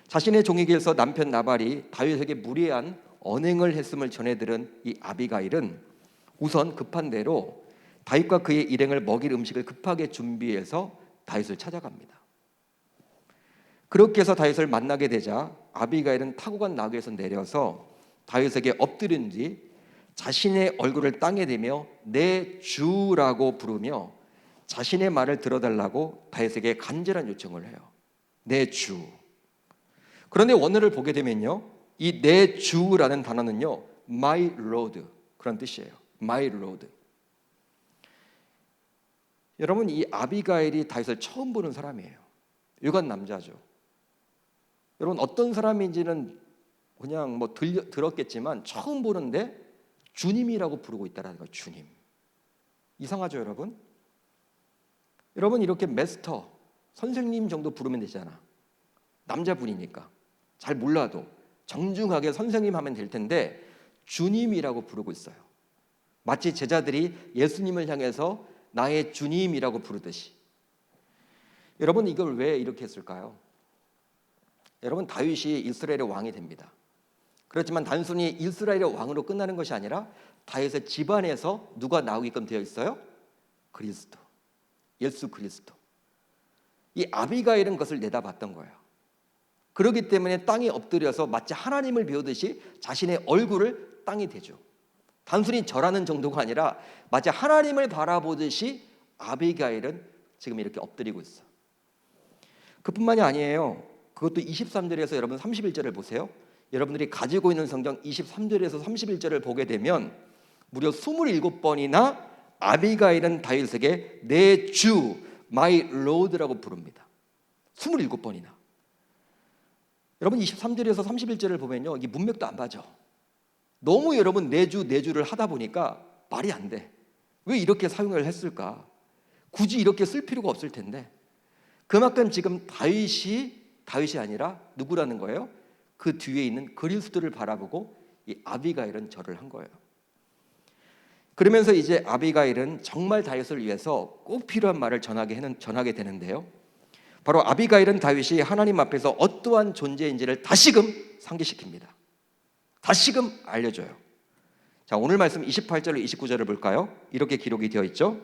자신의 종에게 서 남편 나발이 다윗에게 무례한 언행을 했음을 전해 들은 이 아비가일은 우선 급한 대로 다윗과 그의 일행을 먹일 음식을 급하게 준비해서 다윗을 찾아갑니다. 그렇게 해서 다윗을 만나게 되자 아비가일은 타고 간 나귀에서 내려서 다윗에게 엎드린 뒤 자신의 얼굴을 땅에 대며 내 주라고 부르며 자신의 말을 들어달라고 다윗에게 간절한 요청을 해요. 내 주. 그런데 원어를 보게 되면요, 이 내 주라는 단어는요, my lord, 그런 뜻이에요. my lord. 여러분, 이 아비가일이 다윗을 처음 보는 사람이에요. 유관 남자죠. 여러분, 어떤 사람인지는 그냥 뭐 들었겠지만 처음 보는데 주님이라고 부르고 있다는 거예요. 주님. 이상하죠, 여러분? 여러분, 이렇게 마스터, 선생님 정도 부르면 되잖아. 남자분이니까 잘 몰라도 정중하게 선생님 하면 될 텐데 주님이라고 부르고 있어요. 마치 제자들이 예수님을 향해서 나의 주님이라고 부르듯이. 여러분, 이걸 왜 이렇게 했을까요? 여러분, 다윗이 이스라엘의 왕이 됩니다. 그렇지만 단순히 이스라엘의 왕으로 끝나는 것이 아니라 다윗의 집안에서 누가 나오게끔 되어 있어요? 그리스도, 예수 그리스도. 이 아비가일은 그것을 내다봤던 거예요. 그렇기 때문에 땅에 엎드려서 마치 하나님을 배우듯이 자신의 얼굴을 땅에 대죠. 단순히 절하는 정도가 아니라 마치 하나님을 바라보듯이 아비가일은 지금 이렇게 엎드리고 있어. 그뿐만이 아니에요. 그것도 23절에서 여러분 31절을 보세요. 여러분들이 가지고 있는 성경 23절에서 31절을 보게 되면 무려 27번이나 아비가일은 다윗에게 내 주, my lord라고 부릅니다. 27번이나. 여러분 23절에서 31절을 보면요, 이게 문맥도 안 맞아. 너무 여러분 내주를 하다 보니까 말이 안 돼. 왜 이렇게 사용을 했을까? 굳이 이렇게 쓸 필요가 없을 텐데. 그만큼 지금 다윗이 아니라 누구라는 거예요? 그 뒤에 있는 그리스도를 바라보고 이 아비가일은 절을 한 거예요. 그러면서 이제 아비가일은 정말 다윗을 위해서 꼭 필요한 말을 전하게 되는데요. 바로 아비가일은 다윗이 하나님 앞에서 어떠한 존재인지를 다시금 상기시킵니다. 다시금 알려줘요. 자, 오늘 말씀 28절 29절을 볼까요? 이렇게 기록이 되어 있죠.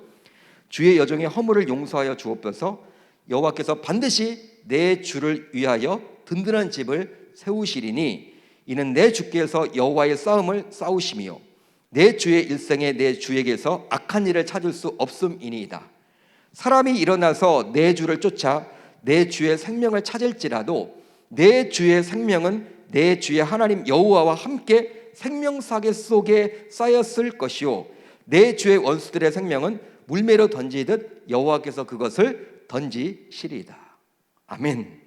주의 여종의 허물을 용서하여 주옵소서. 여호와께서 반드시 내 주를 위하여 든든한 집을 세우시리니 이는 내 주께서 여호와의 싸움을 싸우심이요 내 주의 일생에 내 주에게서 악한 일을 찾을 수 없음이니이다. 사람이 일어나서 내 주를 쫓아 내 주의 생명을 찾을지라도 내 주의 생명은 내 주의 하나님 여호와와 함께 생명사계 속에 쌓였을 것이요 내 주의 원수들의 생명은 물매로 던지듯 여호와께서 그것을 던지시리이다. 아멘.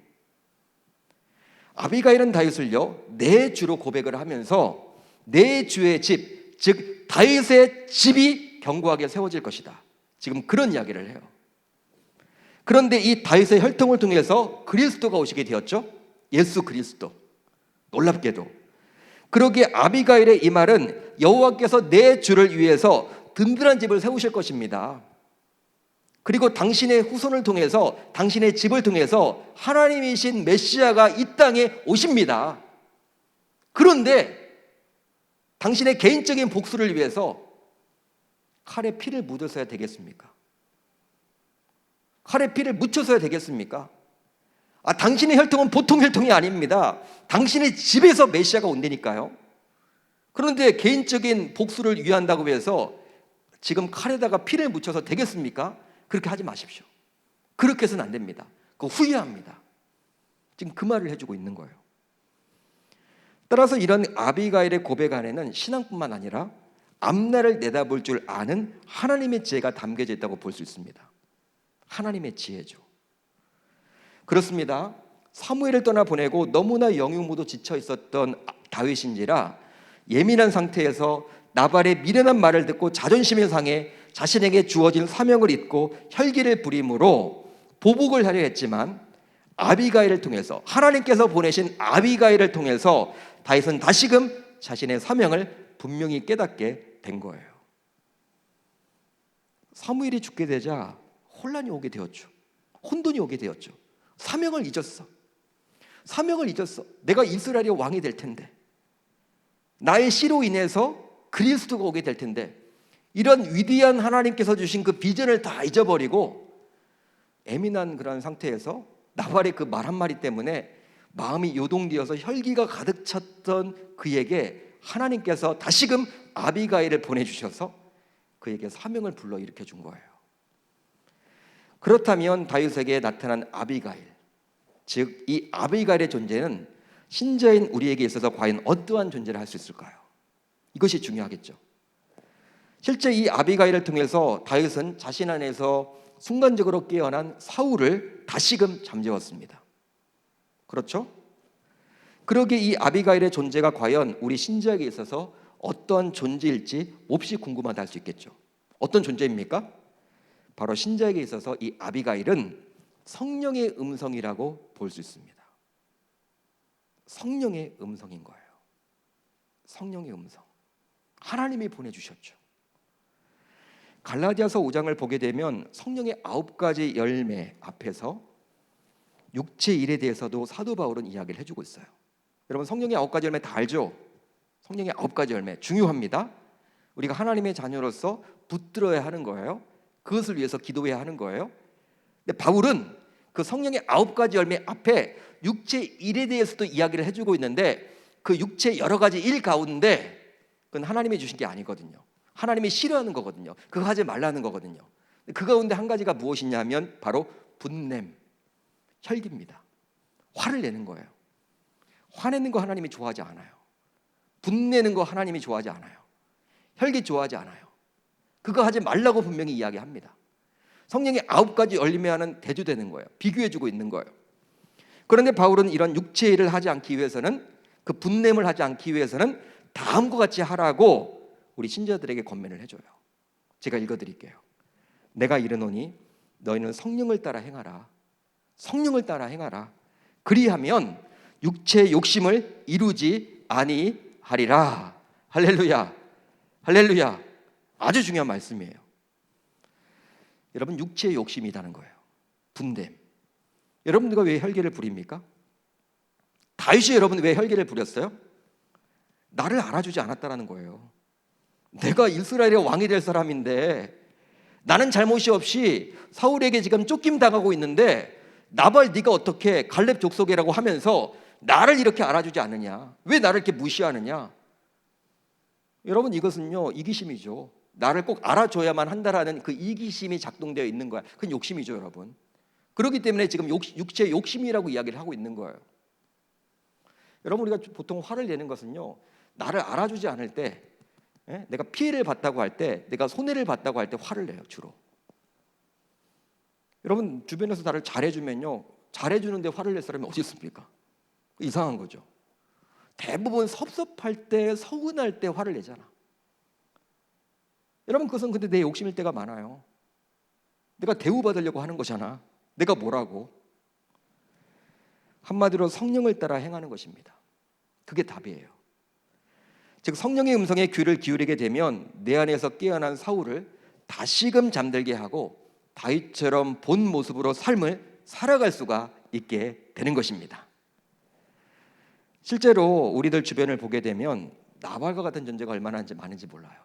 아비가일은 다윗을요 내 주로 고백을 하면서 내 주의 집, 즉 다윗의 집이 견고하게 세워질 것이다. 지금 그런 이야기를 해요. 그런데 이 다윗의 혈통을 통해서 그리스도가 오시게 되었죠. 예수 그리스도. 놀랍게도 그러기에 아비가일의 이 말은 여호와께서 내 주를 위해서 든든한 집을 세우실 것입니다. 그리고 당신의 후손을 통해서 당신의 집을 통해서 하나님이신 메시아가 이 땅에 오십니다. 그런데 당신의 개인적인 복수를 위해서 칼에 피를 묻어서야 되겠습니까? 칼에 피를 묻혀서야 되겠습니까? 당신의 혈통은 보통 혈통이 아닙니다. 당신의 집에서 메시아가 온다니까요. 그런데 개인적인 복수를 위한다고 해서 지금 칼에다가 피를 묻혀서 되겠습니까? 그렇게 하지 마십시오. 그렇게 해서는 안 됩니다. 그거 후회합니다. 지금 그 말을 해주고 있는 거예요. 따라서 이런 아비가일의 고백 안에는 신앙뿐만 아니라 앞날을 내다볼 줄 아는 하나님의 지혜가 담겨져 있다고 볼 수 있습니다. 하나님의 지혜죠. 그렇습니다. 사무엘을 떠나보내고 너무나 영유모도 지쳐 있었던 다윗인지라 예민한 상태에서 나발의 미련한 말을 듣고 자존심이 상해 자신에게 주어진 사명을 잊고 혈기를 부림으로 보복을 하려 했지만 아비가일을 통해서 하나님께서 보내신 아비가일을 통해서 다윗은 다시금 자신의 사명을 분명히 깨닫게 된 거예요. 사무엘이 죽게 되자 혼란이 오게 되었죠. 혼돈이 오게 되었죠. 사명을 잊었어. 내가 이스라엘의 왕이 될 텐데, 나의 씨로 인해서 그리스도가 오게 될 텐데, 이런 위대한 하나님께서 주신 그 비전을 다 잊어버리고 예민한 그런 상태에서 나발의 그 말 한마디 때문에 마음이 요동되어서 혈기가 가득 찼던 그에게 하나님께서 다시금 아비가일을 보내주셔서 그에게 사명을 불러일으켜 준 거예요. 그렇다면 다윗에게 나타난 아비가일, 즉 이 아비가일의 존재는 신자인 우리에게 있어서 과연 어떠한 존재를 할 수 있을까요? 이것이 중요하겠죠. 실제 이 아비가일을 통해서 다윗은 자신 안에서 순간적으로 깨어난 사울을 다시금 잠재웠습니다. 그렇죠? 그러기에 이 아비가일의 존재가 과연 우리 신자에게 있어서 어떠한 존재일지 몹시 궁금하다 할 수 있겠죠. 어떤 존재입니까? 바로 신자에게 있어서 이 아비가일은 성령의 음성이라고 볼 수 있습니다. 성령의 음성인 거예요. 성령의 음성. 하나님이 보내주셨죠. 갈라디아서 5장을 보게 되면 성령의 9가지 열매 앞에서 육체 일에 대해서도 사도 바울은 이야기를 해주고 있어요. 여러분 성령의 9가지 열매 다 알죠? 성령의 9가지 열매 중요합니다. 우리가 하나님의 자녀로서 붙들어야 하는 거예요. 그것을 위해서 기도해야 하는 거예요. 근데 바울은 그 성령의 9가지 열매 앞에 육체 일에 대해서도 이야기를 해주고 있는데 그 육체 여러 가지 일 가운데 그건 하나님이 주신 게 아니거든요. 하나님이 싫어하는 거거든요. 그거 하지 말라는 거거든요. 그 가운데 한 가지가 무엇이냐면 바로 분냄, 혈기입니다. 화를 내는 거예요. 화내는 거 하나님이 좋아하지 않아요. 분내는 거 하나님이 좋아하지 않아요. 혈기 좋아하지 않아요. 그거 하지 말라고 분명히 이야기합니다. 성령이 9가지 열매하는 대조되는 거예요. 비교해주고 있는 거예요. 그런데 바울은 이런 육체의 일을 하지 않기 위해서는, 그 분냄을 하지 않기 위해서는 다음과 같이 하라고 우리 신자들에게 권면을 해줘요. 제가 읽어드릴게요. 내가 이르노니 너희는 성령을 따라 행하라. 성령을 따라 행하라. 그리하면 육체의 욕심을 이루지 아니하리라. 할렐루야. 할렐루야. 아주 중요한 말씀이에요. 여러분, 육체의 욕심이 있다는 거예요. 분냄. 여러분들과 왜 혈기를 부립니까? 다윗이 여러분 왜 혈기를 부렸어요? 나를 알아주지 않았다는 거예요. 내가 이스라엘의 왕이 될 사람인데 나는 잘못이 없이 사울에게 지금 쫓김당하고 있는데 나발 네가 어떻게 갈렙 족속이라고 하면서 나를 이렇게 알아주지 않느냐? 왜 나를 이렇게 무시하느냐? 여러분, 이것은요 이기심이죠. 나를 꼭 알아줘야만 한다라는 그 이기심이 작동되어 있는 거야. 그건 욕심이죠, 여러분. 그렇기 때문에 지금 육체의 욕심이라고 이야기를 하고 있는 거예요. 여러분, 우리가 보통 화를 내는 것은요, 나를 알아주지 않을 때, 내가 피해를 봤다고 할 때, 내가 손해를 봤다고 할 때 화를 내요, 주로. 여러분, 주변에서 나를 잘해주면요, 잘해주는데 화를 낼 사람이 어디 있습니까? 이상한 거죠. 대부분 섭섭할 때, 서운할 때 화를 내잖아. 여러분, 그것은 근데 내 욕심일 때가 많아요. 내가 대우받으려고 하는 거잖아. 내가 뭐라고? 한마디로 성령을 따라 행하는 것입니다. 그게 답이에요. 즉, 성령의 음성에 귀를 기울이게 되면 내 안에서 깨어난 사울을 다시금 잠들게 하고 다윗처럼 본 모습으로 삶을 살아갈 수가 있게 되는 것입니다. 실제로 우리들 주변을 보게 되면 나발과 같은 존재가 얼마나 많은지 몰라요.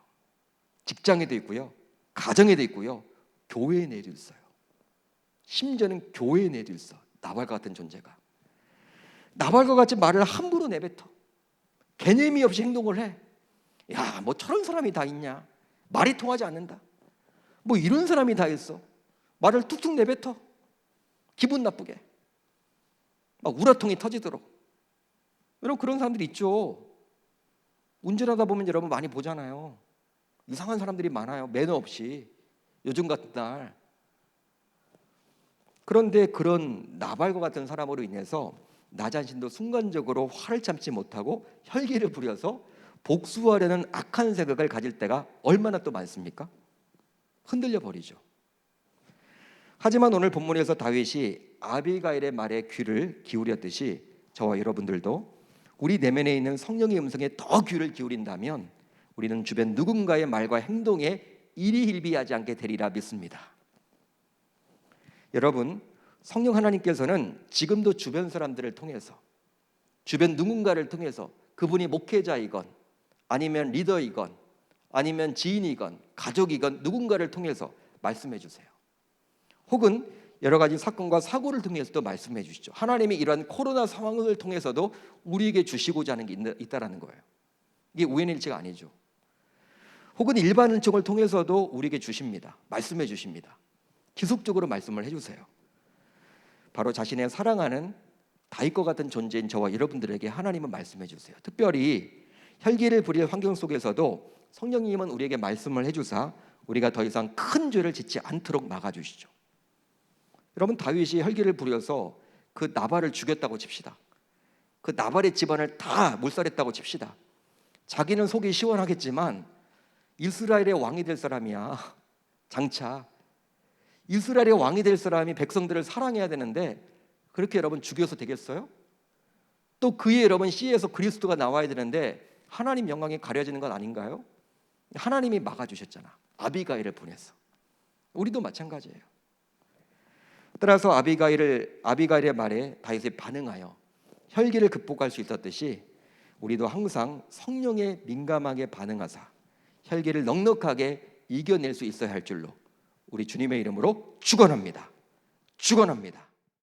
직장에도 있고요, 가정에도 있고요, 교회 내에도 있어요. 심지어는 교회 내에도 있어. 나발과 같은 존재가. 나발과 같이 말을 함부로 내뱉어. 개념이 없이 행동을 해. 야, 뭐 저런 사람이 다 있냐? 말이 통하지 않는다. 뭐 이런 사람이 다 있어. 말을 툭툭 내뱉어. 기분 나쁘게. 막 우라통이 터지도록. 여러분, 그런 사람들이 있죠. 운전하다 보면 여러분 많이 보잖아요. 이상한 사람들이 많아요. 매너 없이. 요즘 같은 날. 그런데 그런 나발과 같은 사람으로 인해서 나 자신도 순간적으로 화를 참지 못하고 혈기를 부려서 복수하려는 악한 생각을 가질 때가 얼마나 또 많습니까? 흔들려 버리죠. 하지만 오늘 본문에서 다윗이 아비가일의 말에 귀를 기울였듯이 저와 여러분들도 우리 내면에 있는 성령의 음성에 더 귀를 기울인다면 우리는 주변 누군가의 말과 행동에 일희일비하지 않게 되리라 믿습니다. 여러분, 성령 하나님께서는 지금도 주변 사람들을 통해서, 주변 누군가를 통해서, 그분이 목회자이건 아니면 리더이건 아니면 지인이건 가족이건 누군가를 통해서 말씀해 주세요. 혹은 여러 가지 사건과 사고를 통해서도 말씀해 주시죠. 하나님이 이러한 코로나 상황을 통해서도 우리에게 주시고자 하는 게 있다라는 거예요. 이게 우연의 일치가 아니죠. 혹은 일반 은총을 통해서도 우리에게 주십니다. 말씀해 주십니다. 지속적으로 말씀을 해주세요. 바로 자신의 사랑하는 다윗과 같은 존재인 저와 여러분들에게 하나님은 말씀해 주세요. 특별히 혈기를 부릴 환경 속에서도 성령님은 우리에게 말씀을 해주사 우리가 더 이상 큰 죄를 짓지 않도록 막아주시죠. 여러분, 다윗이 혈기를 부려서 그 나발을 죽였다고 칩시다. 그 나발의 집안을 다 몰살했다고 칩시다. 자기는 속이 시원하겠지만 이스라엘의 왕이 될 사람이야. 장차 이스라엘의 왕이 될 사람이 백성들을 사랑해야 되는데 그렇게 여러분 죽여서 되겠어요? 또 그의 여러분 씨에서 그리스도가 나와야 되는데 하나님 영광이 가려지는 건 아닌가요? 하나님이 막아주셨잖아. 아비가일을 보내서. 우리도 마찬가지예요. 따라서 아비가일의 말에 다윗이 반응하여 혈기를 극복할 수 있었듯이 우리도 항상 성령에 민감하게 반응하사 혈기를 넉넉하게 이겨낼 수 있어야 할 줄로 우리 주님의 이름으로 축원합니다. 축원합니다.